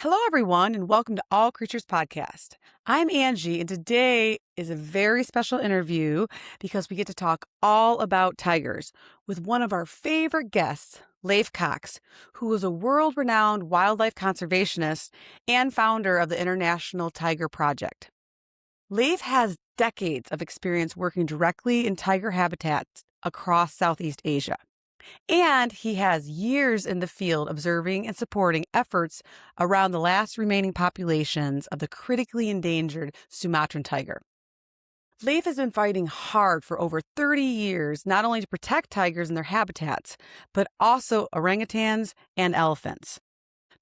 Hello, everyone, and welcome to All Creatures Podcast. I'm Angie, and today is a very special interview because we get to talk all about tigers with one of our favorite guests, Leif Cox, who is a world-renowned wildlife conservationist and founder of the International Tiger Project. Leif has decades of experience working directly in tiger habitats across Southeast Asia. And he has years in the field observing and supporting efforts around the last remaining populations of the critically endangered Sumatran tiger. Leif has been fighting hard for over 30 years, not only to protect tigers and their habitats, but also orangutans and elephants.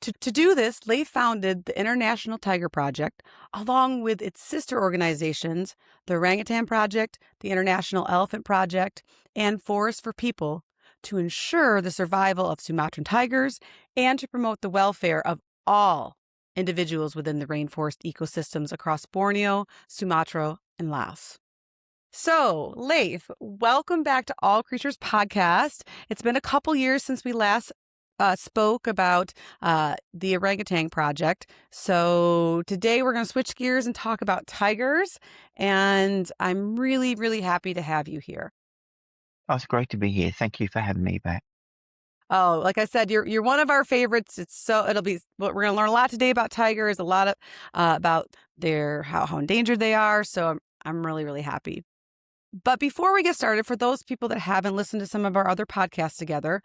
To do this, Leif founded the International Tiger Project, along with its sister organizations, the Orangutan Project, the International Elephant Project, and Forests for People, to ensure the survival of Sumatran tigers and to promote the welfare of all individuals within the rainforest ecosystems across Borneo, Sumatra, and Laos. So, Leif, welcome back to All Creatures Podcast. It's been a couple years since we last spoke about the Orangutan Project. So today we're going to switch gears and talk about tigers. And I'm really, really happy to have you here. Oh, it's great to be here. Thank you for having me back. Oh, like I said, you're one of our favorites. We're going to learn a lot today about tigers, a lot of about their how endangered they are. So I'm really, really happy. But before we get started, for those people that haven't listened to some of our other podcasts together,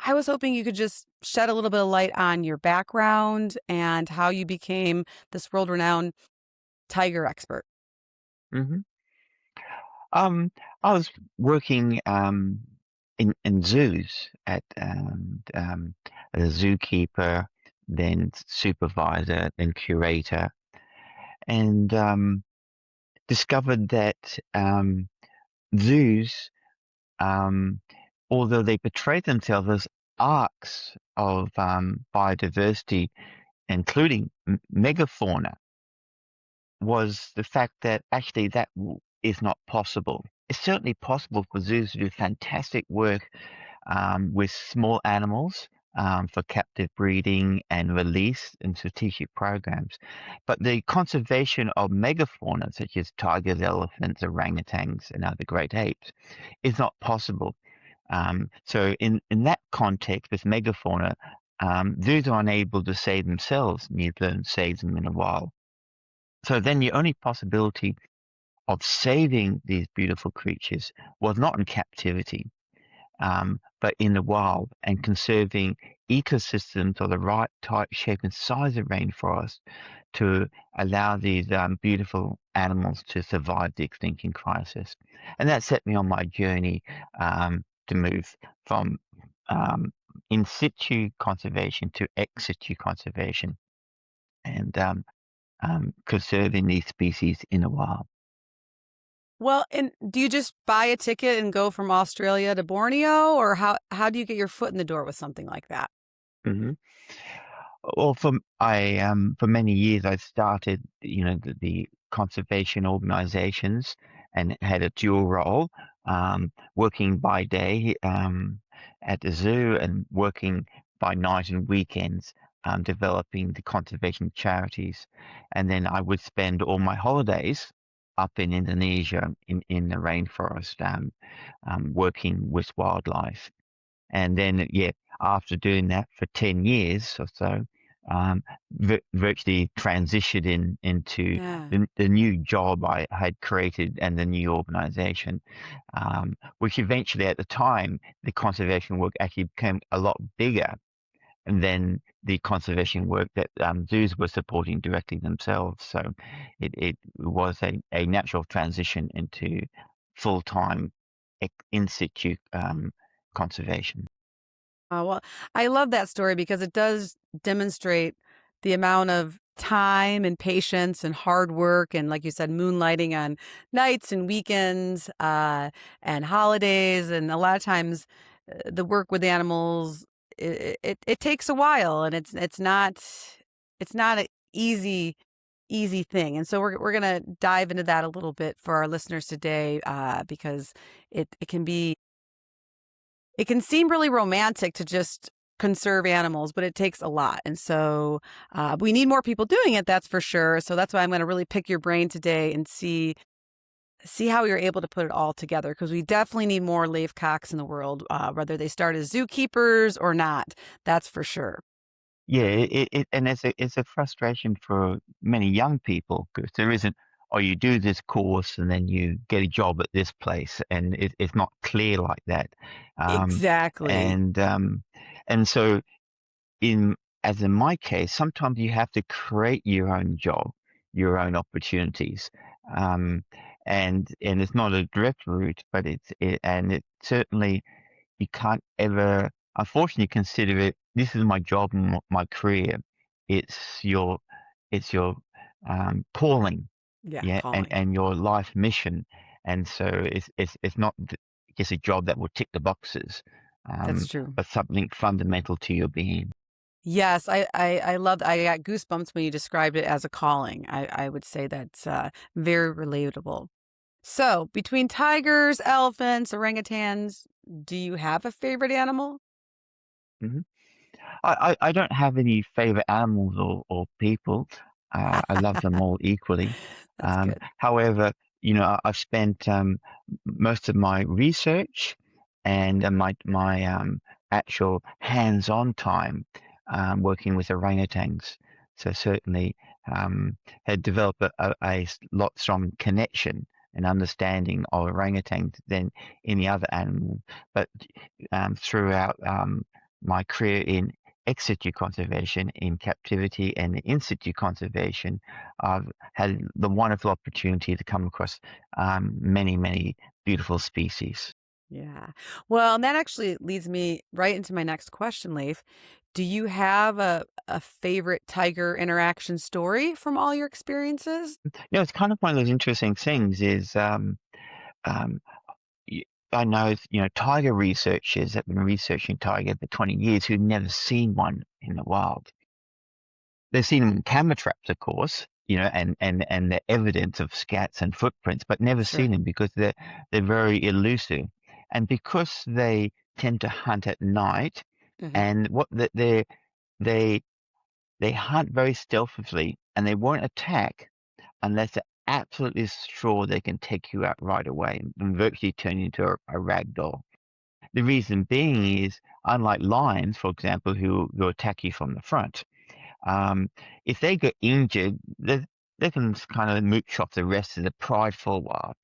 I was hoping you could just shed a little bit of light on your background and how you became this world-renowned tiger expert. hmm I was working in zoos as a zookeeper, then supervisor, then curator, and discovered that zoos, um, although they portray themselves as arks of biodiversity, including megafauna, was the fact that actually is not possible. It's certainly possible for zoos to do fantastic work with small animals for captive breeding and release in strategic programs. But the conservation of megafauna, such as tigers, elephants, orangutans, and other great apes, is not possible. So in that context, with megafauna, zoos are unable to save themselves, let alone save them in the wild. So then the only possibility of saving these beautiful creatures was not in captivity, but in the wild, and conserving ecosystems of the right type, shape, and size of rainforest to allow these beautiful animals to survive the extinction crisis. And that set me on my journey to move from in situ conservation to ex situ conservation, and conserving these species in the wild. Well, and do you just buy a ticket and go from Australia to Borneo, or how do you get your foot in the door with something like that? hmm Well, for many years I started, the conservation organizations and had a dual role, working by day at the zoo and working by night and weekends, developing the conservation charities. And then I would spend all my holidays up in Indonesia in the rainforest, working with wildlife. And then, yeah, after doing that for 10 years or so, virtually transitioned into Yeah. the new job I had created and the new organization, which eventually at the time, the conservation work actually became a lot bigger than the conservation work that zoos were supporting directly themselves. So it was a natural transition into full-time in situ conservation. Well, I love that story because it does demonstrate the amount of time and patience and hard work and, like you said, moonlighting on nights and weekends and holidays. And a lot of times, the work with animals it takes a while, and it's not an easy thing. And so we're gonna dive into that a little bit for our listeners today because it can seem really romantic to just conserve animals, but it takes a lot. And so we need more people doing it, that's for sure. So that's why I'm going to really pick your brain today and see how we were able to put it all together, because we definitely need more Leif Cox in the world, whether they start as zookeepers or not. That's for sure. Yeah, and it's a frustration for many young people because there isn't, oh, you do this course and then you get a job at this place, and it's not clear like that. Um, Exactly. and um, and so in as in my case, sometimes you have to create your own job, your own opportunities. Um, and it's not a direct route, but it certainly you can't ever, unfortunately, consider it. This is my job and my career. It's your, it's your calling, Yeah, yeah, calling. and your life mission. And so it's not just a job that will tick the boxes, That's true. but something fundamental to your being. Yes, I love I got goosebumps when you described it as a calling. I would say that's very relatable. So, between tigers, elephants, orangutans, do you have a favorite animal? Mhm. I don't have any favorite animals or people. I love them all equally. That's good. However, I've spent most of my research and my actual hands-on time working with orangutans. So certainly had developed a lot strong connection and understanding of orangutans than any other animal. But throughout my career in ex situ conservation, in captivity, and in situ conservation, I've had the wonderful opportunity to come across many, many beautiful species. Yeah. Well, and that actually leads me right into my next question, Leif. Do you have a favorite tiger interaction story from all your experiences? It's kind of one of those interesting things is um, y- I know, tiger researchers have been researching tiger for 20 years who've never seen one in the wild. They've seen them in camera traps, of course, and the evidence of scats and footprints, but never seen Sure. them because they're very elusive, and because they tend to hunt at night, Hmm. and they they hunt very stealthily, and they won't attack unless they're absolutely sure they can take you out right away and virtually turn you into a rag doll. The reason being is, unlike lions, for example, who attack you from the front, um, if they get injured, they can kind of mooch off the rest of the pride for a while.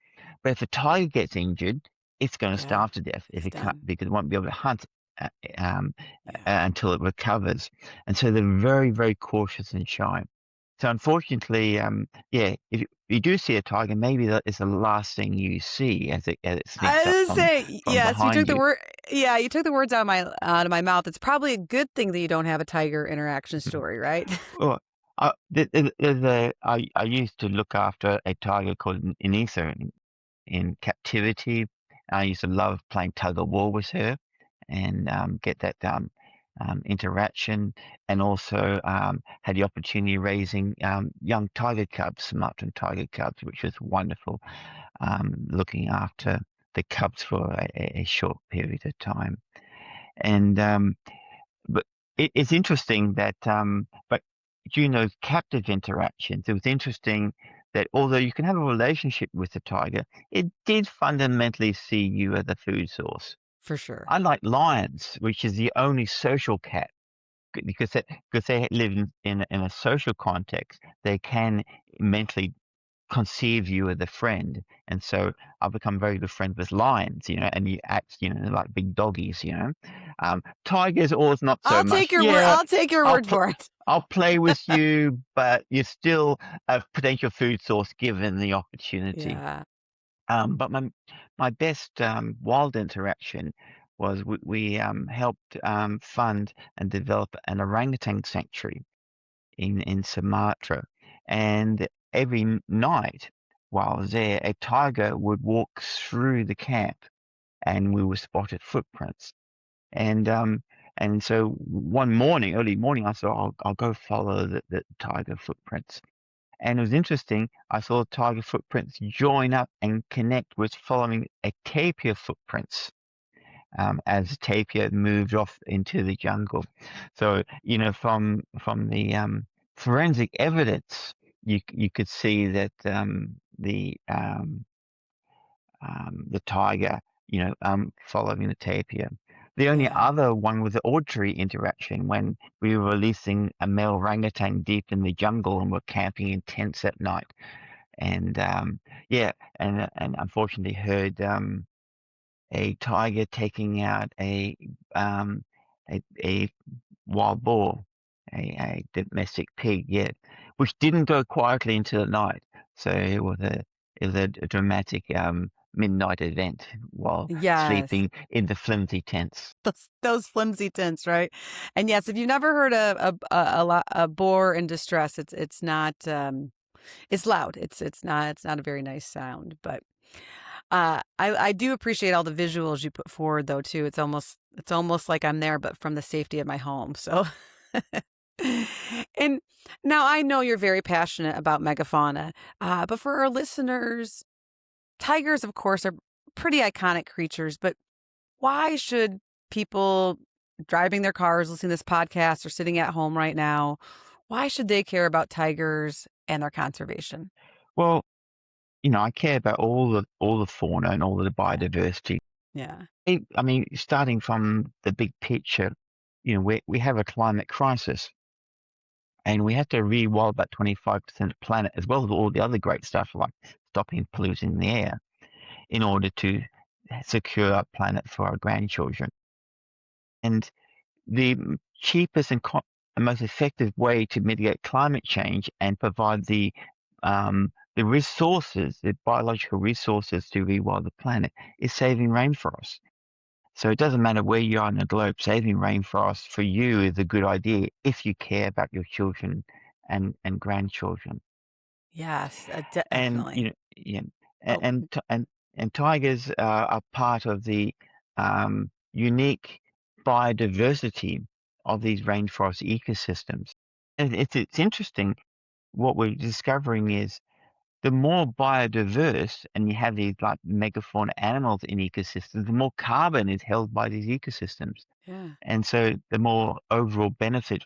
But if a tiger gets injured, it's going to Yeah, starve to death if it's it can't, done. because it won't be able to hunt uh, um, Yeah. until it recovers. And so they're very, very cautious and shy. So unfortunately, yeah, if you do see a tiger, maybe that is the last thing you see as it sneaks I up was say, from yes, you behind took the you. word. Yeah, you took the words out of my mouth. It's probably a good thing that you don't have a tiger interaction story, right? Well, I used to look after a tiger called Anissa in captivity. I used to love playing tug of war with her and get that interaction, and also had the opportunity raising young tiger cubs, Sumatran tiger cubs, which was wonderful. Looking after the cubs for a short period of time, and but it's interesting that, but during those captive interactions, it was interesting that although you can have a relationship with the tiger, it did fundamentally see you as a food source. For sure. Unlike lions, which is the only social cat, because they live in a social context, they can mentally conceive you as a friend. And so I've become very good friends with lions, and you act, like big doggies. Tigers, always not so I'll take much. your word. Yeah, I'll take your I'll word pl- for it. I'll play with you, but you're still a potential food source given the opportunity. Yeah. But my best wild interaction was we helped fund and develop an orangutan sanctuary in Sumatra, and every night while I was there, a tiger would walk through the camp, and we were spotted footprints. And so one morning, early morning, I thought I'll go follow the tiger footprints. And it was interesting. I saw the tiger footprints join up and connect with following a tapir footprints. as tapir moved off into the jungle. So, from the forensic evidence, you could see that the tiger, following the tapir. The only Yeah. other one was the auditory interaction when we were releasing a male orangutan deep in the jungle and were camping in tents at night. And yeah, and unfortunately heard a tiger taking out um, a wild boar, a domestic pig, yeah, which didn't go quietly into the night. So it was a dramatic midnight event while Yes. sleeping in the flimsy tents. Those flimsy tents, right? And yes, if you've never heard a boar in distress, it's not it's loud. It's not a very nice sound, but I do appreciate all the visuals you put forward though too. It's almost like I'm there, but from the safety of my home. So and now I know you're very passionate about megafauna, but for our listeners, tigers, of course, are pretty iconic creatures, but why should people driving their cars, listening to this podcast, or sitting at home right now, why should they care about tigers and their conservation? Well, I care about all the fauna and all of the Yeah. biodiversity. Yeah. I mean, starting from the big picture, we have a climate crisis. And we have to rewild about 25% of the planet, as well as all the other great stuff like stopping polluting the air, in order to secure our planet for our grandchildren. And the cheapest and most effective way to mitigate climate change and provide the resources, the biological resources to rewild the planet, is saving rainforests. So it doesn't matter where you are in the globe, saving rainforests for you is a good idea if you care about your children and grandchildren. Yes, And definitely. yeah, Oh, and tigers are part of the unique biodiversity of these rainforest ecosystems. And it's interesting. What we're discovering is the more biodiverse, and you have these like megafauna animals in ecosystems, the more carbon is held by these ecosystems, yeah. and so the more overall benefit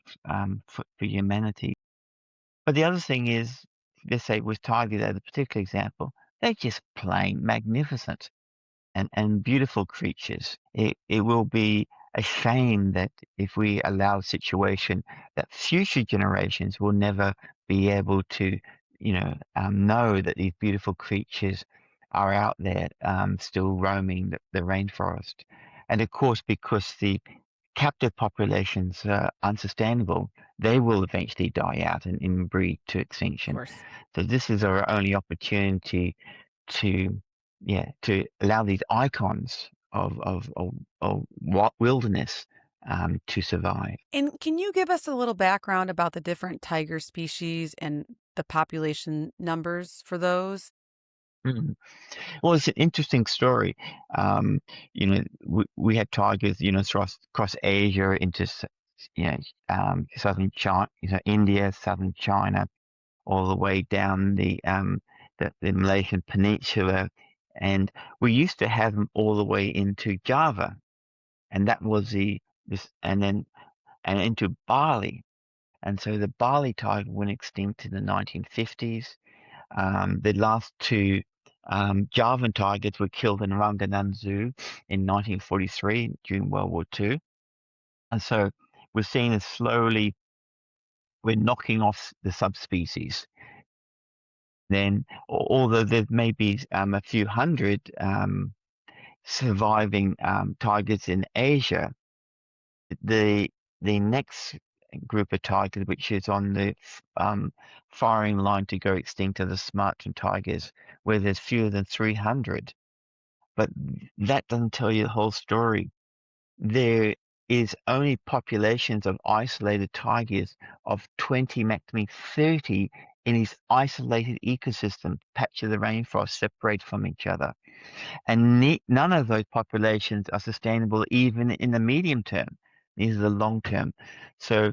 for humanity. But the other thing is, let's say with tigers as a particular example, they're just plain magnificent and beautiful creatures. It will be a shame that if we allow a situation that future generations will never be able to, know that these beautiful creatures are out there still roaming the rainforest. And of course, because the captive populations are unsustainable, they will eventually die out and inbreed to Of extinction. course. So this is our only opportunity to to allow these icons of wilderness to survive. And can you give us a little background about the different tiger species and the population numbers for those? Mm. Well, it's an interesting story. We had tigers, across Asia into southern China, India, southern China, all the way down the Malaysian peninsula, and we used to have them all the way into Java, and that was and into Bali. And so the Bali tiger went extinct in the 1950s. The last two Javan tigers were killed in Ranganun Zoo in 1943 during World War II. And so we're seeing as slowly we're knocking off the subspecies. Then, although there may be a few hundred surviving tigers in Asia, the the next group of tigers, which is on the firing line to go extinct, are the Sumatran tigers, where there's fewer than 300. But that doesn't tell you the whole story. There is only populations of isolated tigers of 20, maximum 30 in these isolated ecosystems, patch of the rainforest separated from each other. And none of those populations are sustainable even in the medium term. These are the long term. So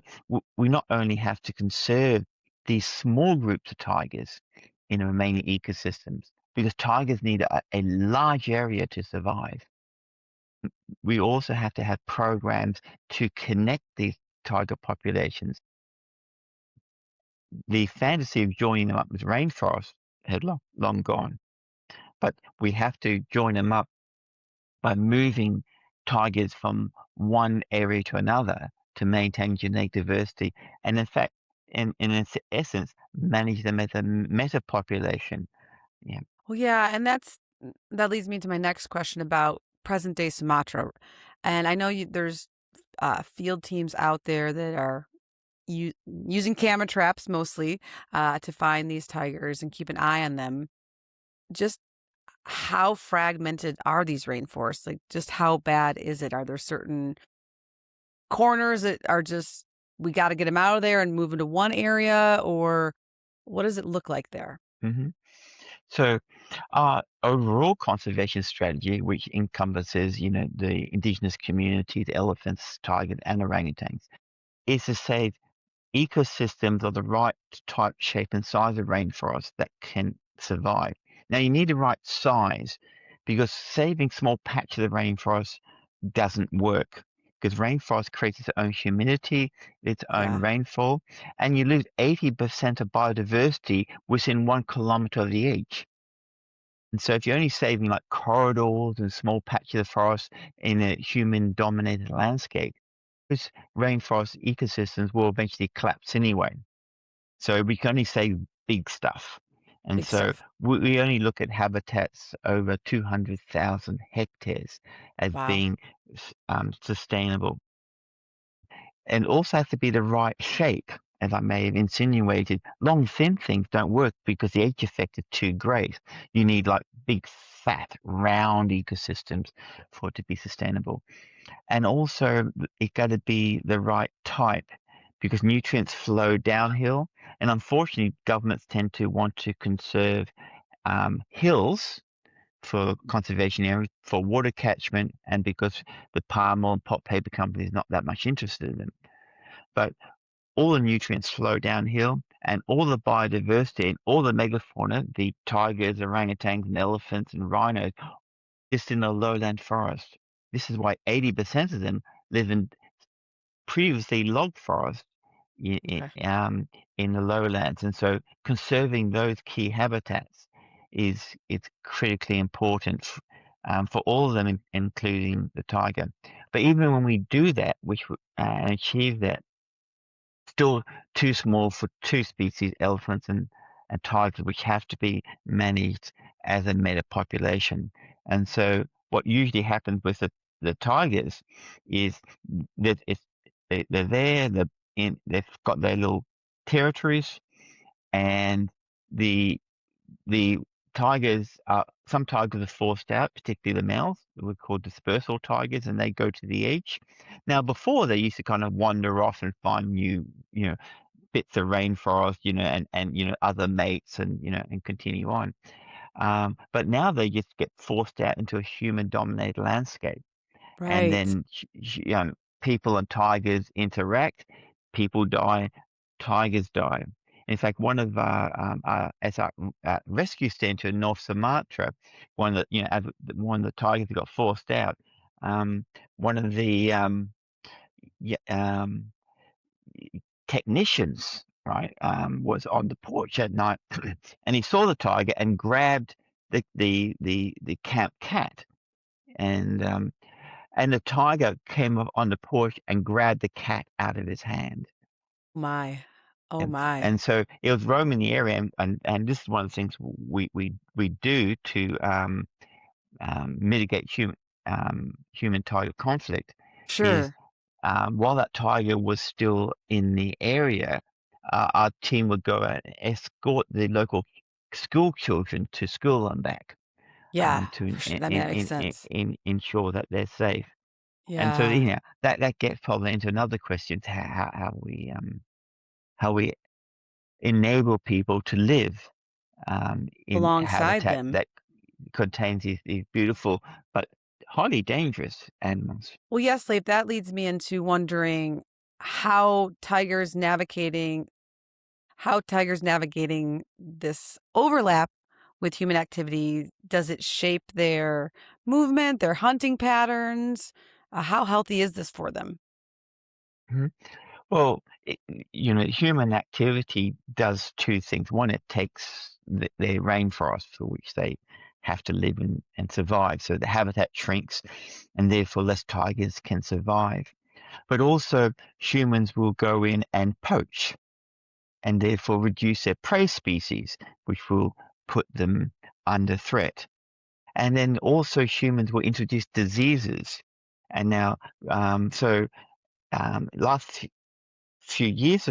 we not only have to conserve these small groups of tigers in remaining ecosystems, because tigers need a large area to survive. we also have to have programs to connect these tiger populations. The fantasy of joining them up with rainforests had long gone, but we have to join them up by moving tigers from one area to another to maintain genetic diversity, and in fact, in essence, manage them as a meta population. Yeah. Well, yeah, and that leads me to my next question about present day Sumatra. And I know there's field teams out there that are using camera traps mostly to find these tigers and keep an eye on them. Just how fragmented are these rainforests? Like, just how bad is it? Are there certain corners that are just we got to get them out of there and move into one area, or what does it look like there? hmm So our overall conservation strategy, which encompasses, the indigenous community, the elephants, tigers, and orangutans, is to save ecosystems of the right type, shape, and size of rainforest that can survive. Now, you need the right size because saving small patches of rainforest doesn't work because rainforest creates its own humidity, its own Yeah, rainfall, and you lose 80% of biodiversity within 1 kilometer of the edge. And so if you're only saving like corridors and small patches of forest in a human-dominated landscape, those rainforest ecosystems will eventually collapse anyway. So we can only save big stuff. And big so stuff. we only look at habitats over 200,000 hectares as Wow. being sustainable. And also has to be the right shape, as I may have insinuated. Long, thin things don't work because the age effect is too great. You need like big, fat, round ecosystems for it to be sustainable. And also, it got to be the right type because nutrients flow downhill. And unfortunately, governments tend to want to conserve hills for conservation areas, for water catchment, and because the palm oil and pulp paper companies not that much interested in them. But all the nutrients flow downhill, and all the biodiversity and all the megafauna, the tigers, orangutans, and elephants and rhinos, just in the lowland forest. This is why 80% of them live in previously log forest Okay. in the lowlands. And so conserving those key habitats is critically important for all of them, including the tiger. But even when we do that, and achieve that, still too small for two species, elephants and tigers, which have to be managed as a meta population. And so what usually happens with the tigers is that they're there, they've got their little territories, and the the tigers are some tigers are forced out, particularly the males. We're called dispersal tigers, and they go to the edge. Now, before they used to kind of wander off and find new, bits of rainforest, and other mates, and continue on. But now they just get forced out into a human-dominated landscape, and Right. then people and tigers interact. People die, tigers die. In fact, one of at our rescue center in North Sumatra, one of the tigers that got forced out. Um, one of the yeah, technicians, right, was on the porch at night, and he saw the tiger and grabbed the camp cat, and and the tiger came up on the porch and grabbed the cat out of his hand. My. Oh And my. and so it was roaming the area, and this is one of the things we do to mitigate human tiger conflict is Sure. while that tiger was still in the area, our team would go out and escort the local school children to school and back Yeah, to for sure. That makes sense. ensure that they're safe. And so, Yeah. that gets probably into another question: to how we enable people to live in Alongside habitat them. that contains these beautiful but highly dangerous animals. Well, yes, Leif, that leads me into wondering how tigers navigating how tigers navigating this overlap with human activity? Does it shape their movement, their hunting patterns? How healthy is this for them? Mhm. Well, human activity does two things. One, it takes their rainforests for which they have to live and survive. So the habitat shrinks and therefore less tigers can survive. But also humans will go in and poach and therefore reduce their prey species, which will put them under threat. And then also humans will introduce diseases. And now, last few years,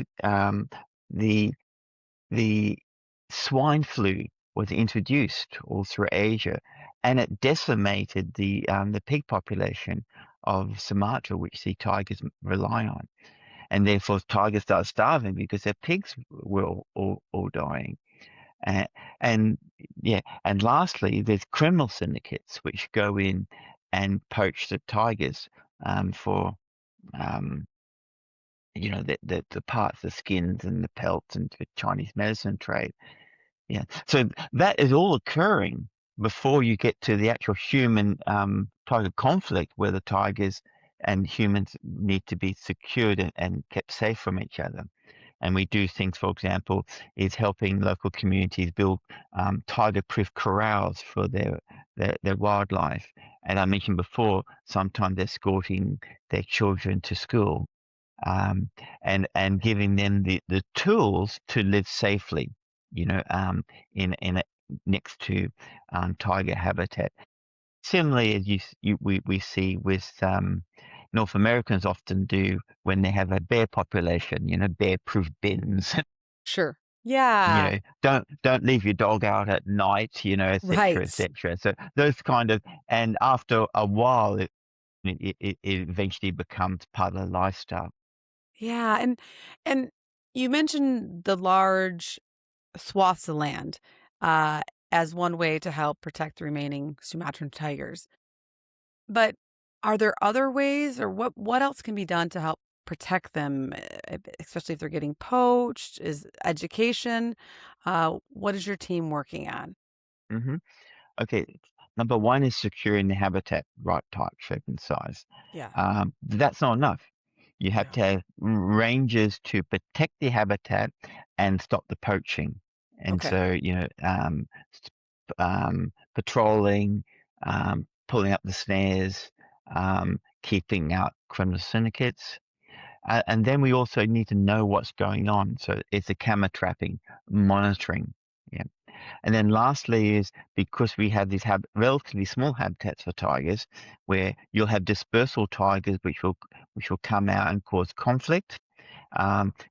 the the swine flu was introduced all through Asia, and it decimated the pig population of Sumatra, which the tigers rely on, and therefore tigers started starving because their pigs were all dying. And, and yeah, and lastly, there's criminal syndicates which go in and poach the tigers for um, the parts, the skins and the pelts and the Chinese medicine trade. Yeah. So that is all occurring before you get to the actual human tiger conflict where the tigers and humans need to be secured and kept safe from each other. And we do things, for example, is helping local communities build tiger-proof corrals for their wildlife. And I mentioned before, sometimes they're escorting their children to school um, and giving them the tools to live safely, in a next to tiger habitat. Similarly, as we see with North Americans often do when they have a bear population, bear-proof bins. Sure. Yeah. Don't leave your dog out at night, et cetera, et Right. cetera. So those kind of, and after a while, it eventually becomes part of the lifestyle. Yeah. And you mentioned the large swaths of land uh, as one way to help protect the remaining Sumatran tigers. But are there other ways, or what else can be done to help protect them, especially if they're getting poached? Is education? What is your team working on? hmm Okay, number one is securing the habitat, right type, shape, and size. Yeah. That's not enough. You have Yeah. to have rangers to protect the habitat and stop the poaching. And Okay. so, patrolling, pulling up the snares, keeping out criminal syndicates. And then we also need to know what's going on. So it's a camera trapping, monitoring. Yeah. And then lastly is because we have these relatively small habitats for tigers, where you'll have dispersal tigers which will come out and cause conflict.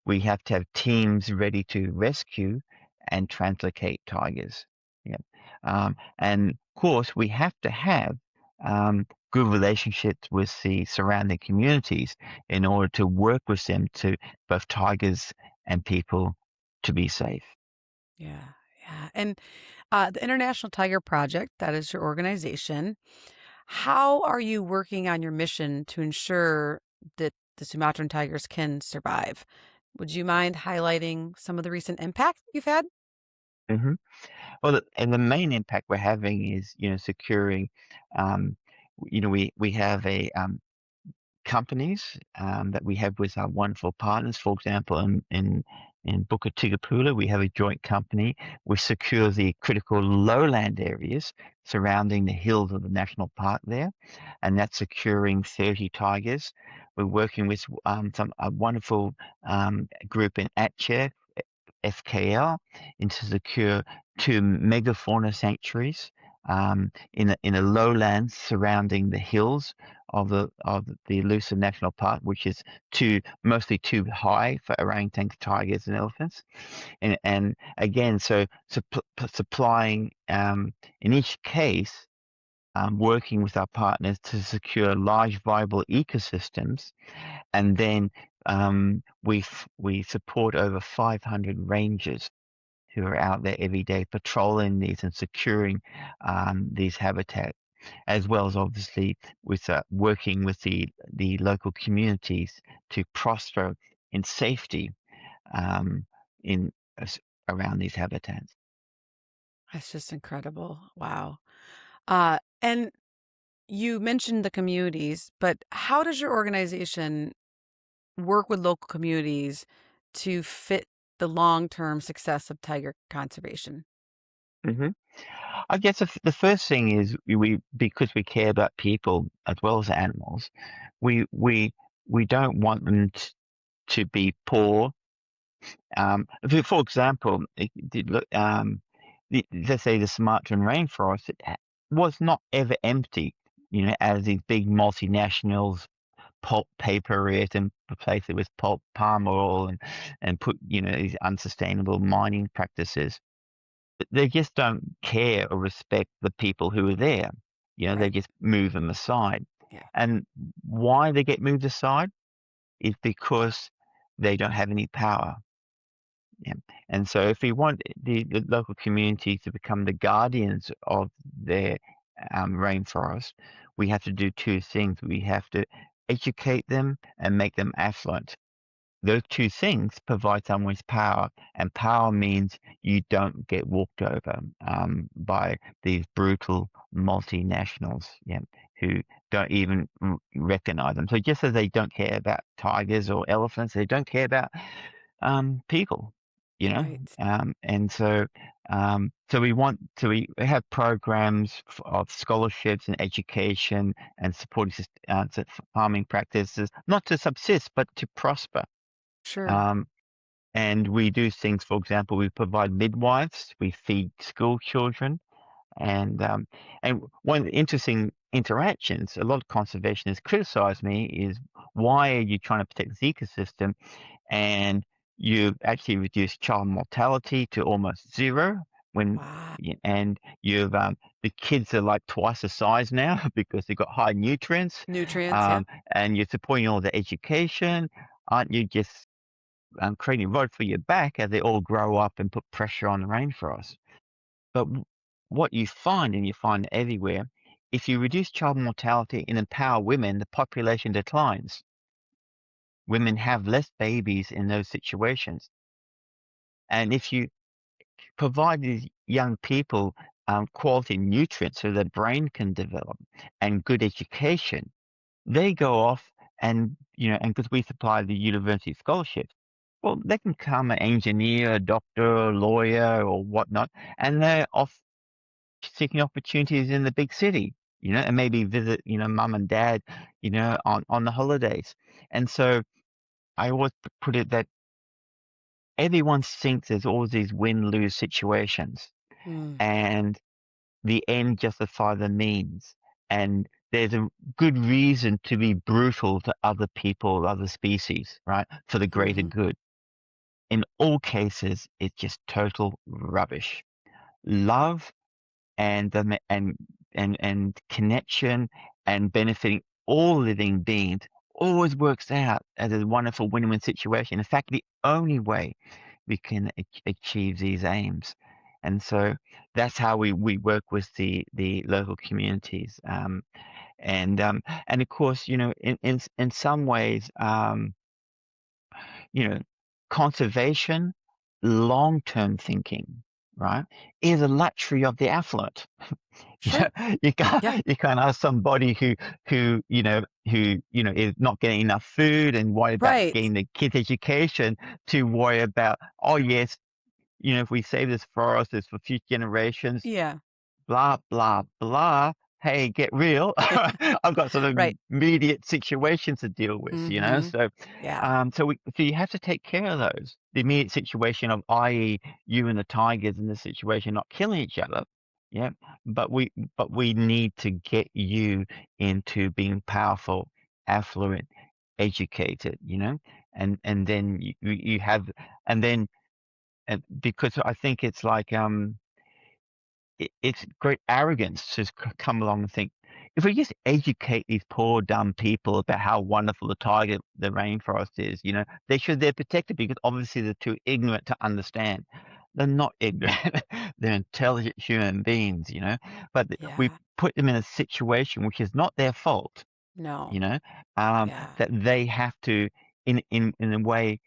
We have to have teams ready to rescue and translocate tigers. Yeah. And of course, we have to have good relationships with the surrounding communities in order to work with them to both tigers and people to be safe. Yeah. Yeah. And the International Tiger Project, that is your organization. How are you working on your mission to ensure that the Sumatran tigers can survive? Would you mind highlighting some of the recent impact you've had? hmm Well, and the main impact we're having is, securing. Um, we have a companies that we have with our wonderful partners. For example, in Buka Tigapula, we have a joint company which secures the critical lowland areas surrounding the hills of the national park there, and that's securing 30 tigers. We're working with a wonderful group in Atche, FKL, and to secure two megafauna sanctuaries in a lowlands surrounding the hills of the Lusa National Park, which is mostly too high for orangutans, tigers, and elephants. And again, so supplying in each case. Working with our partners to secure large viable ecosystems, and then we support over 500 rangers who are out there every day patrolling these and securing these habitats, as well as obviously with working with the local communities to prosper in safety um, in around these habitats. That's just incredible. Wow. And you mentioned the communities, but how does your organization work with local communities to fit the long-term success of tiger conservation? hmm I guess the first thing is because we care about people as well as animals, we we we don't want them to be poor. For example, let's say the Sumatran rainforest was not ever empty, as these big multinationals pulp paper it and replace it with pulp palm oil and put, these unsustainable mining practices. They just don't care or respect the people who are there. They Right. just move them aside. Yeah. And why they get moved aside is because they don't have any power. Yeah. And so if we want the local community to become the guardians of their rainforest, we have to do two things. We have to educate them and make them affluent. Those two things provide someone with power, and power means you don't get walked over by these brutal multinationals, yeah, who don't even recognize them. So just as they don't care about tigers or elephants, they don't care about people, you know. Right. So we have programs of scholarships and education and supporting farming practices, not to subsist but to prosper. Sure. Um, and we do things, for example, we provide midwives, we feed school children, and one of the interesting interactions, a lot of conservationists criticize me, is why are you trying to protect the ecosystem and you've actually reduced child mortality to almost zero when Wow. and you've the kids are like twice the size now because they've got high nutrients, Nutrients, um, yep. and you're supporting all the education. Aren't you just creating a road for your back as they all grow up and put pressure on the rainforest? But what you find, and you find everywhere, if you reduce child mortality and empower women, the population declines. Women have less babies in those situations. And if you provide these young people quality nutrients so their brain can develop and good education, they go off and because we supply the university scholarships, well, they can become an engineer, a doctor, a lawyer, or whatnot, and they're off seeking opportunities in the big city, and maybe visit, mum and dad, on the holidays. And so I always put it that everyone thinks there's always these win-lose situations, Mm. and the end justify the means. And there's a good reason to be brutal to other people, other species, right, for the greater Mhm. good. In all cases, it's just total rubbish. Love and and connection and benefiting all living beings always works out as a wonderful win-win situation. In fact, the only way we can achieve these aims. And so that's how we work with the local communities. And of course, in some ways, you know, conservation, long-term thinking, right, is a luxury of the affluent. Sure. You can't Yeah. you can't ask somebody who is not getting enough food and worry about Right. getting the kids' education to worry about, oh yes, if we save this forest, it's for future generations, Yeah. blah, blah, blah. Hey, get real. I've got some Right. immediate situations to deal with. Mhm. So, Yeah. so you have to take care of those. The immediate situation of, i.e., you and the tigers in this situation not killing each other. Yeah, but we need to get you into being powerful, affluent, educated. And then you have, and then and because I think it's like it's great arrogance to come along and think, if we just educate these poor dumb people about how wonderful the rainforest is, they're protected because obviously they're too ignorant to understand. They're not ignorant; they're intelligent human beings. But we Yeah. put them in a situation which is not their fault, you No. know, um, Yeah. that they have to, in a way,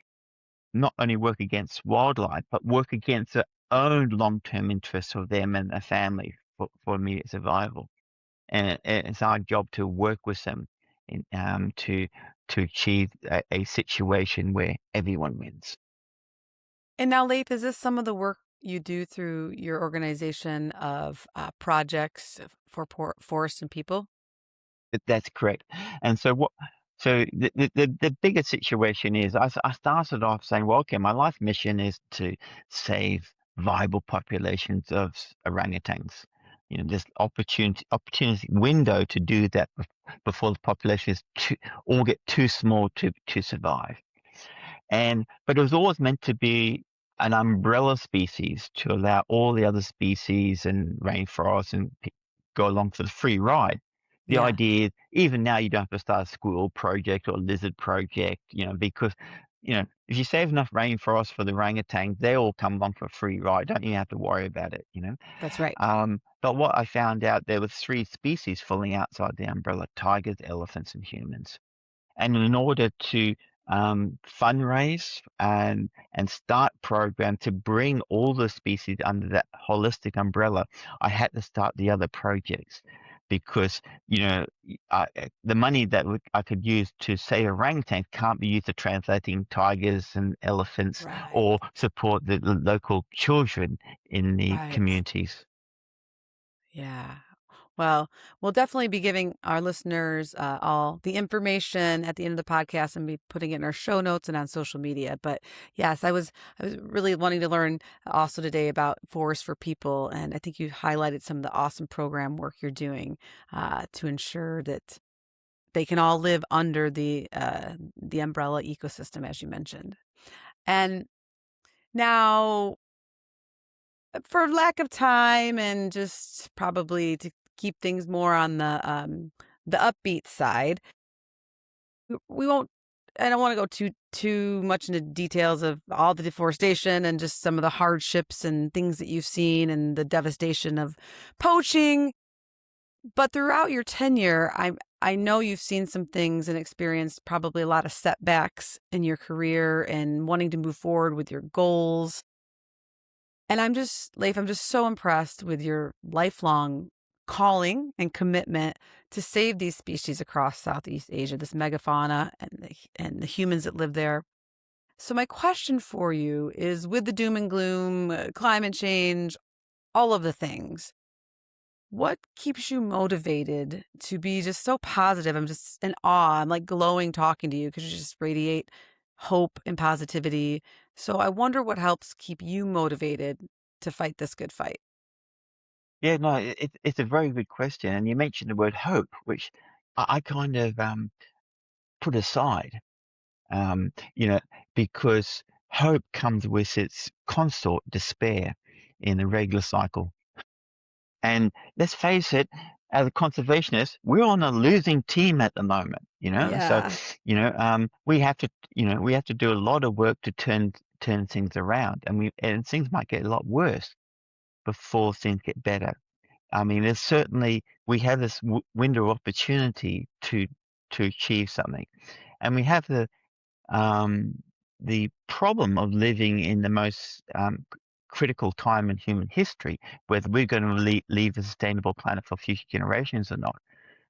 not only work against wildlife, but work against own long-term interests for them and their family for immediate survival. And it's our job to work with them to achieve a situation where everyone wins. And now, Leif, is this some of the work you do through your organization of projects for forests and people? That's correct. And so what? So the bigger situation is, I started off saying, well, okay, my life mission is to save viable populations of orangutans. You know, this opportunity window to do that before the population is all get too small to survive. But it was always meant to be an umbrella species to allow all the other species and rainforests and go along for the free ride. The Yeah, idea is even now you don't have to start a squirrel project or lizard project, because, if you save enough rainforest for the orangutans, they all come along for a free ride. Don't even have to worry about it. that's right. But what I found out, there were three species falling outside the umbrella: tigers, elephants, and humans. And in order to fundraise and start program to bring all the species under that holistic umbrella, I had to start the other projects because the money that I could use to save orangutans can't be used to translating tigers and elephants Right, or support the local children in the right. communities. Yeah. Well, we'll definitely be giving our listeners all the information at the end of the podcast and be putting it in our show notes and on social media. But yes, I was really wanting to learn also today about Forest for People, and I think you highlighted some of the awesome program work you're doing to ensure that they can all live under the umbrella ecosystem, as you mentioned. And now, for lack of time and just probably to keep things more on the upbeat side, we won't. I don't want to go too much into details of all the deforestation and just some of the hardships and things that you've seen and the devastation of poaching. But throughout your tenure, I know you've seen some things and experienced probably a lot of setbacks in your career and wanting to move forward with your goals. And Leif, I'm just so impressed with your lifelong calling and commitment to save these species across Southeast Asia, this megafauna and the humans that live there. So my question for you is, with the doom and gloom, climate change, all of the things, what keeps you motivated to be just so positive? I'm just in awe. I'm like glowing talking to you because you just radiate hope and positivity. So I wonder what helps keep you motivated to fight this good fight. Yeah, no, it's a very good question. And you mentioned the word hope, which I kind of put aside, um, you know, because hope comes with its consort, despair, in the regular cycle. And let's face it, as a conservationist, we're on a losing team at the moment. So, Yeah. we have to do a lot of work to turn things around, and things might get a lot worse before things get better. I mean, there's certainly we have this window of opportunity to achieve something, and we have the problem of living in the most critical time in human history, whether we're going to leave a sustainable planet for future generations or not.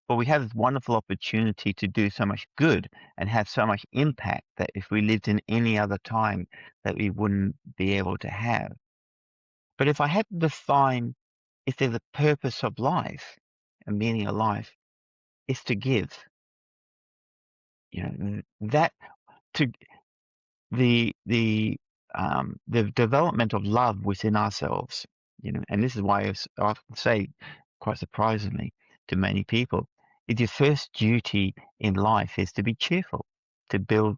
But we have this wonderful opportunity to do so much good and have so much impact that if we lived in any other time, that we wouldn't be able to have. But if I had to define if there's a purpose of life, a meaning of life, is to give. That to the development of love within ourselves. And this is why I often say, quite surprisingly to many people, is your first duty in life is to be cheerful, to build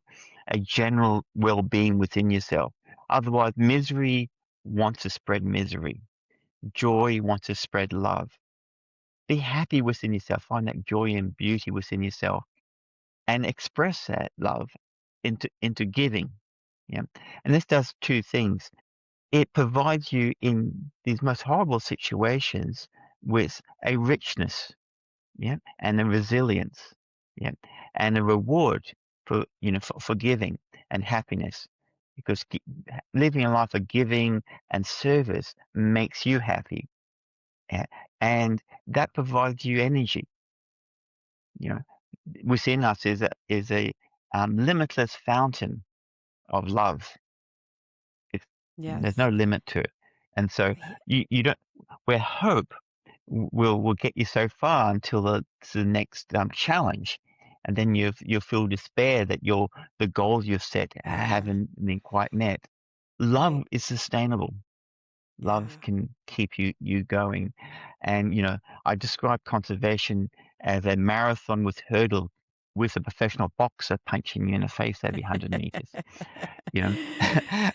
a general well-being within yourself. Otherwise, misery wants to spread misery. Joy wants to spread love. Be happy within yourself. Find that joy and beauty within yourself and express that love into giving. Yeah. And this does two things. It provides you in these most horrible situations with a richness, yeah, and a resilience, yeah, and a reward for giving and happiness. because living a life of giving and service makes you happy, and that provides you energy. You know, within us is a limitless fountain of love. It's, there's Yes. no limit to it, and so Ye- you don't. Where hope will get you so far until the next challenge, and then you'll feel despair that the goals you've set Yeah. haven't been quite met. Love Right. is sustainable. Love Yeah. can keep you going, and I describe conservation as a marathon with hurdle, with a professional boxer punching you in the face every 100 meters. you know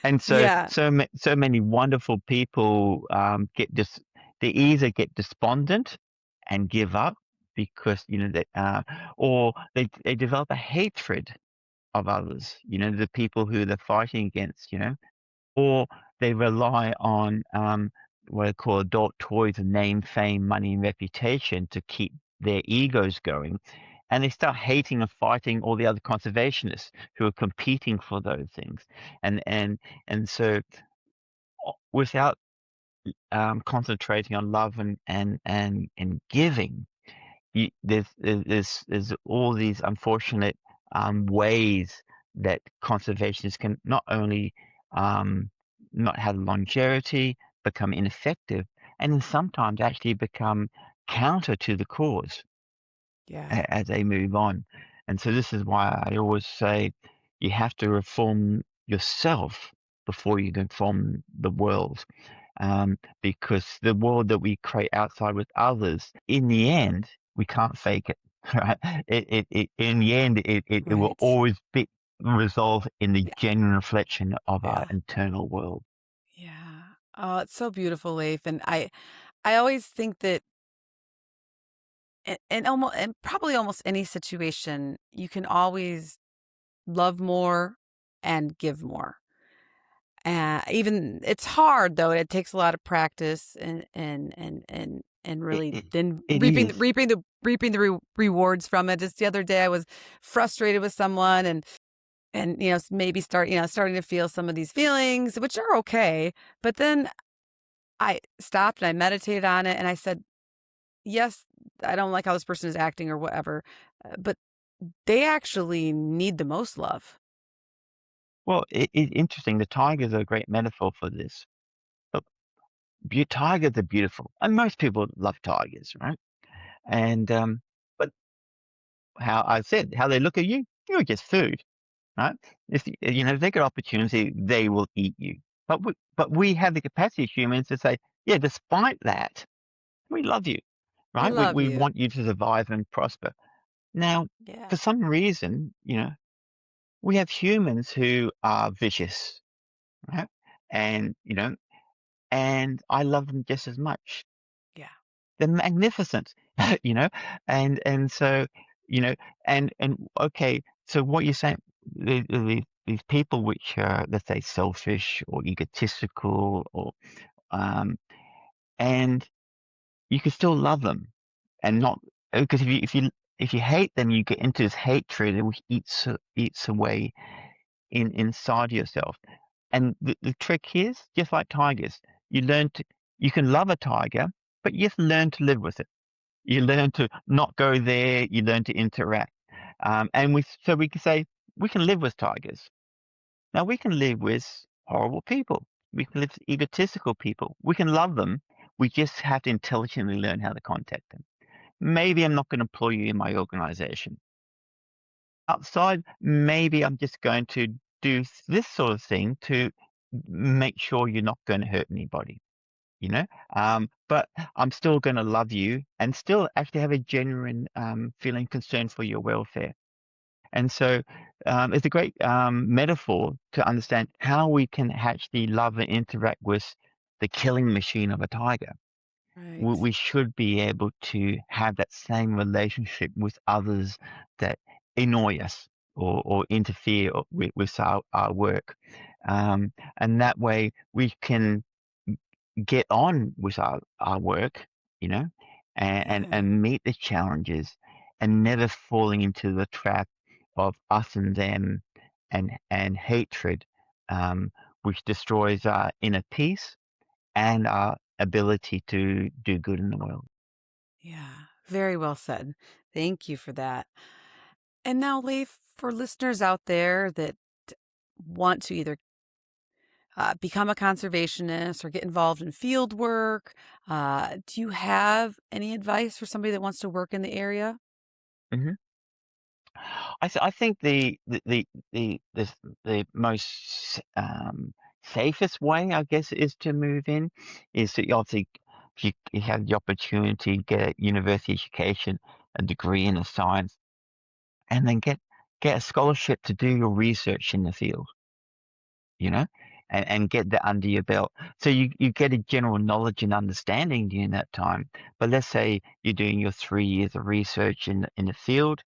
and Yeah. so many wonderful people they either get despondent and give up because or they develop a hatred of others, the people who they're fighting against, or they rely on what I call adult toys of name, fame, money, and reputation to keep their egos going. And they start hating and fighting all the other conservationists who are competing for those things. And so without concentrating on love and giving, there's all these unfortunate ways that conservationists can not only um, not have longevity, become ineffective, and then sometimes actually become counter to the cause Yeah. as they move on. And so this is why I always say you have to reform yourself before you can reform the world, because the world that we create outside with others, in the end, we can't fake it, right? In the end, it will Right. always be resolve in the Yeah. genuine reflection of our Yeah. internal world. Yeah. Oh, it's so beautiful, Leif. And I always think that in almost and probably almost any situation, you can always love more and give more. Even it's hard though. It takes a lot of practice and It, really it, then it is. reaping the rewards from it. Just the other day, I was frustrated with someone and maybe starting to feel some of these feelings, which are okay. But then I stopped and I meditated on it and I said, yes, I don't like how this person is acting or whatever, but they actually need the most love. Well, interesting. The tigers are a great metaphor for this. Look, tigers are beautiful, and most people love tigers, right? And but how I said, how they look at you, you're just food, right? If they get opportunity, they will eat you. But we have the capacity, humans, to say, yeah, despite that, we love you, We right? We love we you. want you to survive and prosper. Now, Yeah. for some reason, we have humans who are vicious, right? And and I love them just as much. Yeah. They're magnificent, you know, and so you know, and okay, so what you're saying, these people which are, let's say, selfish or egotistical, or um, and you can still love them, and not, because if you hate them, you get into this hatred which eats away inside yourself. And the trick is, just like tigers, you can love a tiger, but you have to learn to live with it. You learn to not go there. You learn to interact. So we can say we can live with tigers. Now we can live with horrible people. We can live with egotistical people. We can love them. We just have to intelligently learn how to contact them. Maybe I'm not going to employ you in my organization. Outside, maybe I'm just going to do this sort of thing to make sure you're not going to hurt anybody. you know. But I'm still going to love you and still actually have a genuine feeling concern for your welfare. And so it's a great metaphor to understand how we can actually love and interact with the killing machine of a tiger. We, Right. we should be able to have that same relationship with others that annoy us or interfere with our work. And that way we can get on with our work, you know, Yeah. and meet the challenges and never falling into the trap of us and them and hatred. um, which destroys our inner peace and our ability to do good in the world. Yeah, very well said. Thank you for that. And now, Leif, for listeners out there that want to either become a conservationist or get involved in field work, do you have any advice for somebody that wants to work in the area? Mhm. I think the most safest way, I guess, is to move in, is to obviously if you have the opportunity to get a university education, a degree in a science, and then get a scholarship to do your research in the field, you know, and get that under your belt. So you get a general knowledge and understanding during that time. But let's say you're doing your 3 years of research in the field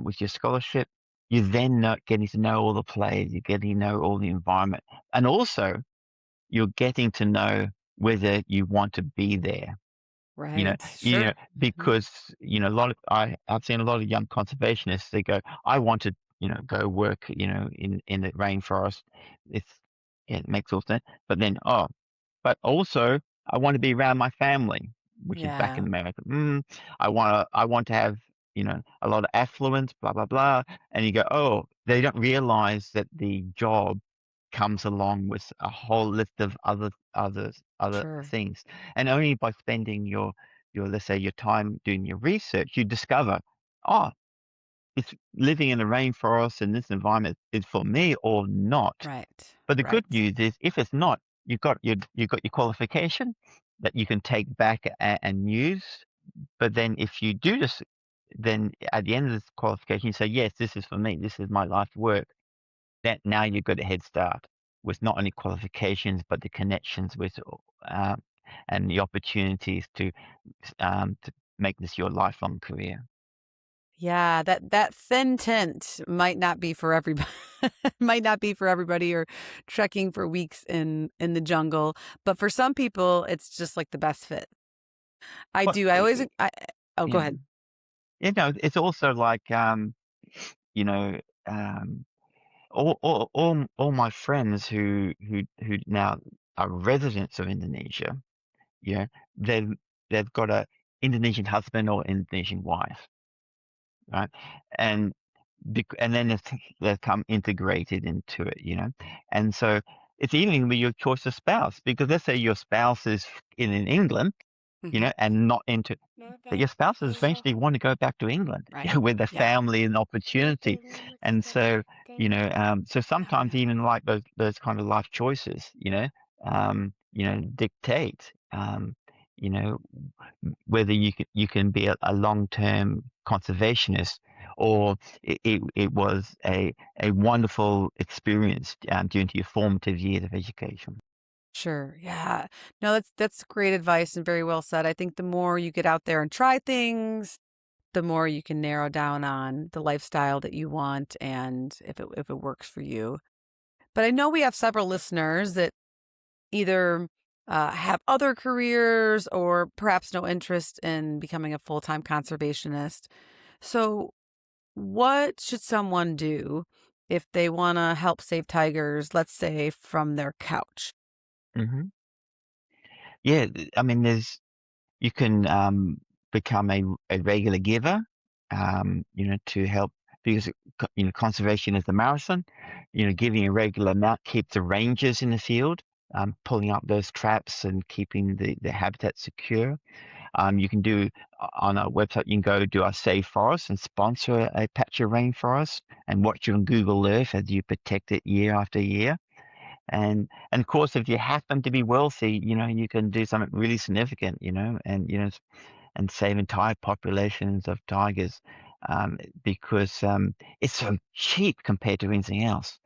with your scholarship, you then getting to know all the players, you're getting to know all the environment, and also you're getting to know whether you want to be there. Right. You know, Sure. Mhm. because, a lot of I've seen a lot of young conservationists, they go, "I want to, go work, in the rainforest." It's it makes all sense. But then, but also I want to be around my family, which is back in Yeah. America. I want to have, a lot of affluence, blah, blah, blah. And you go, oh, they don't realize that the job comes along with a whole list of other Sure. things. And only by spending let's say your time doing your research, you discover, oh, it's living in a rainforest in this environment is for me or not. Right. But the good Right. news is, if it's not, you've got your qualification that you can take back and use. But then, if you do this, then at the end of this qualification, you say, "Yes, this is for me. This is my life work." That now you've got a head start with not only qualifications but the connections with, uh, and the opportunities to make this your lifelong career. Yeah, that thin tint might not be for everybody. Might not be for everybody, or trekking for weeks in the jungle, but for some people, it's just like the best fit. I What? do. I always oh, go Yeah, ahead. it's also like, you know, um, all my friends who now are residents of Indonesia, yeah, they've they've got a Indonesian husband or Indonesian wife, right? And and then they come integrated into it, and so it's even with your choice of spouse, because let's say your spouse is in England, Mhm. and not into, but your spouses eventually want to go back to England, Right. with their Yeah. family and opportunity. And so, so Yeah. sometimes even like those kind of life choices, dictate, you know, whether you can be a long-term conservationist, or it was a wonderful experience during your formative years of education. Sure. Yeah. No, that's great advice and very well said. I think the more you get out there and try things, the more you can narrow down on the lifestyle that you want and if it works for you. But I know we have several listeners that either have other careers or perhaps no interest in becoming a full-time conservationist. So, what should someone do if they want to help save tigers, let's say from their couch? Hmm. Yeah, I mean, you can become a regular giver, to help, because conservation is a marathon. Giving a regular amount keeps the rangers in the field, pulling up those traps and keeping the habitat secure. You can do, on our website, you can go do our Save Forest and sponsor a patch of rainforest and watch it on Google Earth as you protect it year after year. And of course, if you happen to be wealthy, you can do something really significant, and save entire populations of tigers, because it's so cheap compared to anything else.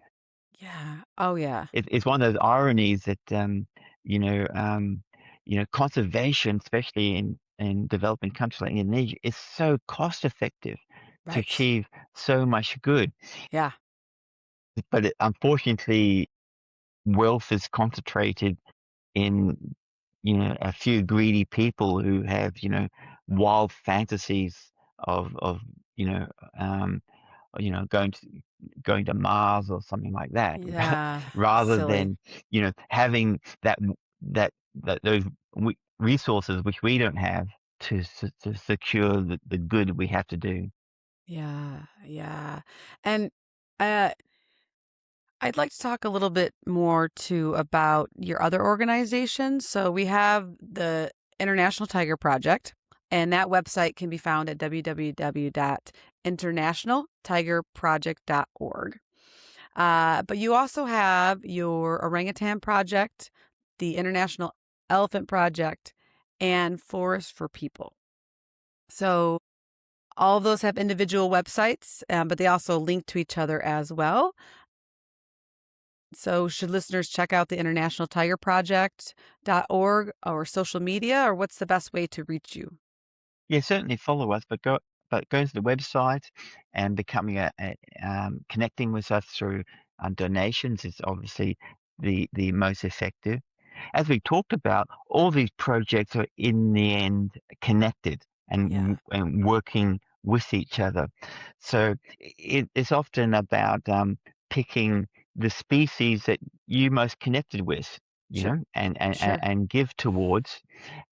Yeah. Oh, yeah. It's one of those ironies that, you know, um, conservation, especially in developing countries like Indonesia, is so cost effective to Right. achieve so much good. Yeah. But unfortunately, wealth is concentrated in, a few greedy people who have, wild fantasies of, you know, um, going to going to Mars or something like that, Yeah, rather silly. than, having those resources which we don't have to secure the good we have to do. Yeah, yeah. And uh, I'd like to talk a little bit more too about your other organizations. So we have the International Tiger Project, and that website can be found at www.internationaltigerproject.org. But you also have your Orangutan Project, the International Elephant Project, and Forest for People. So all of those have individual websites, but they also link to each other as well. So should listeners check out the internationaltigerproject.org or social media, or what's the best way to reach you? Yeah, certainly follow us, but go to the website and becoming connecting with us through donations is obviously the most effective. As we talked about, all these projects are in the end connected Yeah, and working with each other. So it's often about picking the species that you most connected with, sure, sure. and give towards.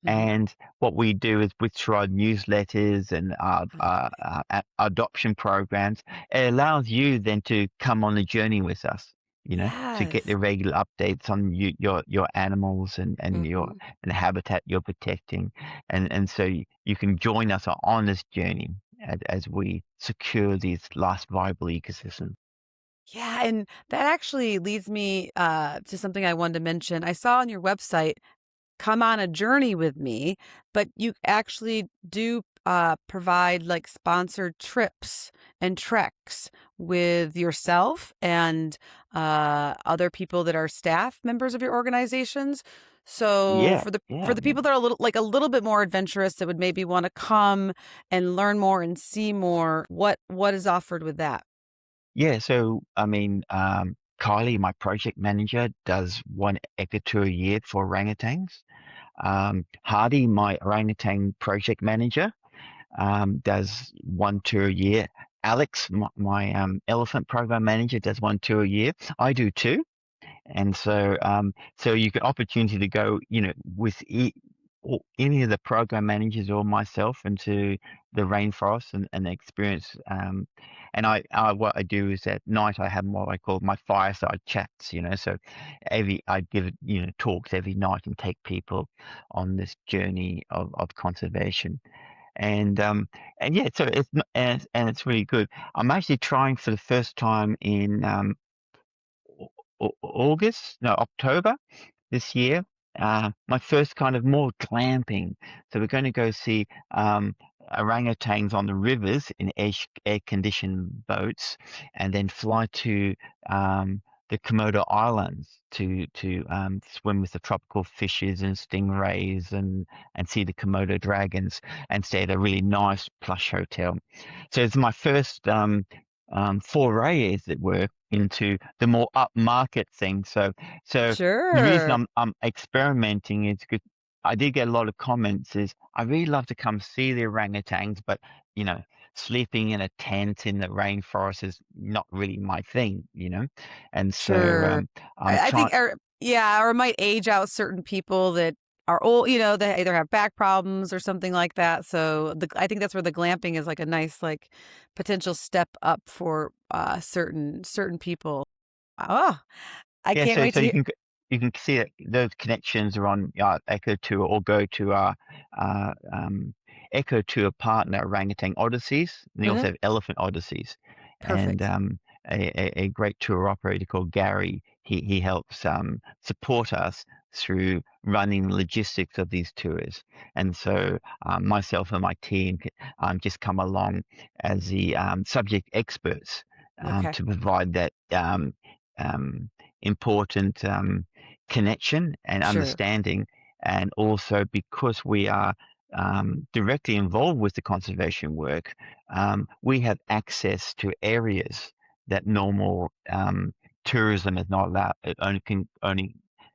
Hmm. And what we do is through our newsletters and our, Oh, nice. adoption programs, it allows you then to come on the journey with us, to get the Yes. regular updates on your animals Hmm. and the habitat you're protecting. And so you can join us on this journey as we secure these last viable ecosystems. Yeah, and that actually leads me to something I wanted to mention. I saw on your website, come on a journey with me, but you actually do provide like sponsored trips and treks with yourself and other people that are staff members of your organizations. So Yeah, for the yeah, yeah. people that are a little bit more adventurous that would maybe want to come and learn more and see more, what is offered with that? Yeah, so I mean, Kylie, my project manager, does one eco a year for orangutans. Hardy, my orangutan project manager, does one tour a year. Alex, my elephant program manager, does one tour a year. I do too. And so you get opportunity to go, with or any of the program managers or myself into the rainforest and experience. And what I do is at night I have what I call my fireside chats. So I give talks every night and take people on this journey of conservation. And yeah, so and it's really good. I'm actually trying for the first time in August, no, October this year. My first kind of more glamping. So we're going to go see orangutans on the rivers in air-conditioned boats, and then fly to the Komodo Islands to swim with the tropical fishes and stingrays and see the Komodo dragons and stay at a really nice plush hotel. So it's my first foray, as it were, into the more upmarket thing. So the reason Sure. I'm experimenting is because I did get a lot of comments is I really love to come see the orangutans, but you know, sleeping in a tent in the rainforest is not really my thing. And so Sure. I'm I think trying. yeah, or it might age out certain people that are old, they either have back problems or something like that. So I think that's where the glamping is like a nice like potential step up for certain people. Oh, I Yeah, can't so wait to hear. you can see that those connections are on Echo Tour or go to our Echo Tour partner Orangutan Odysseys. And they also Mhm. have Elephant Odysseys, and Perfect. a great tour operator called Gary. He helps support us through running the logistics of these tours, and so myself and my team just come along as the subject experts Okay. to provide that. Um, Important connection and Sure. understanding. And also because we are directly involved with the conservation work, we have access to areas that normal tourism is not allowed, it only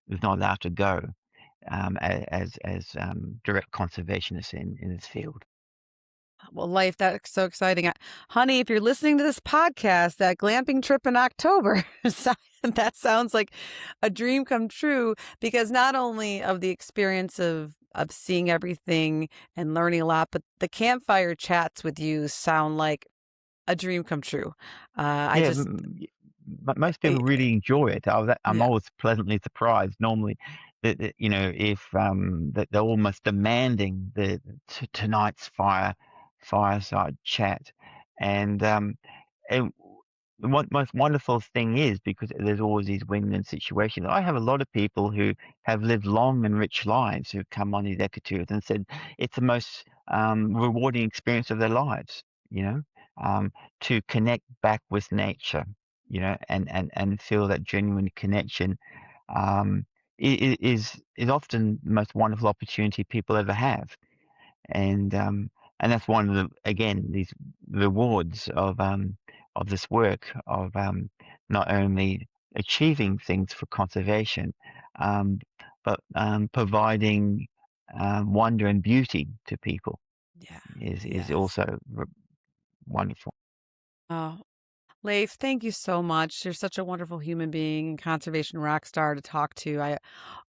is not allowed to go as direct conservationists in this field. Well, Life, that's so exciting. Honey, if you're listening to this podcast, that glamping trip in October, that sounds like a dream come true, because not only of the experience of seeing everything and learning a lot, but the campfire chats with you sound like a dream come true. I Yeah, just, most people eh, really enjoy it. I'm yeah, always pleasantly surprised. Normally, that you know, if that they're almost demanding the tonight's fireside chat, and and the most wonderful thing is because there's always these win-win situations. I have a lot of people who have lived long and rich lives who come on these ecotours and said it's the most rewarding experience of their lives. You know, to connect back with nature. You know, and feel that genuine connection. Um, is often the most wonderful opportunity people ever have, and that's one of the again these rewards of this work of not only achieving things for conservation, um, but providing wonder and beauty to people yeah, is yes. also wonderful. Oh, Leif, thank you so much. You're such a wonderful human being and conservation rock star to talk to. I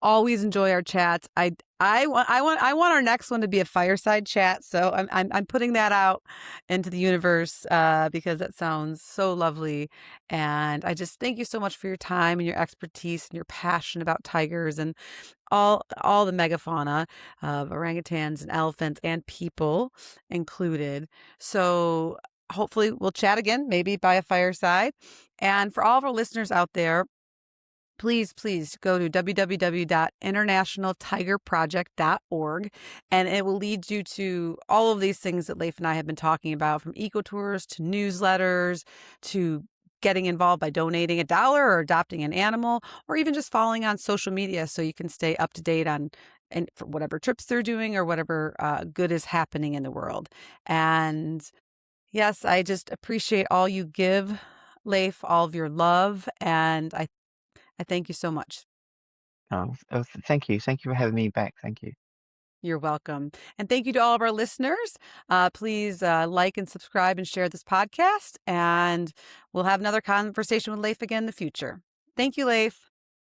always enjoy our chats. I want our next one to be a fireside chat. So I'm putting that out into the universe because that sounds so lovely. And I just thank you so much for your time and your expertise and your passion about tigers and all the megafauna of orangutans and elephants and people included. So hopefully we'll chat again, maybe by a fireside. And for all of our listeners out there, please go to www.internationaltigerproject.org, and it will lead you to all of these things that Leif and I have been talking about, from ecotours to newsletters to getting involved by donating $1 or adopting an animal, or even just following on social media so you can stay up to date on and for whatever trips they're doing or whatever good is happening in the world. And yes, I just appreciate all you give, Leif, all of your love, and I thank you so much. Thank you for having me back. Thank you. You're welcome. And thank you to all of our listeners. Please like and subscribe and share this podcast. And we'll have another conversation with Leif again in the future. Thank you, Leif.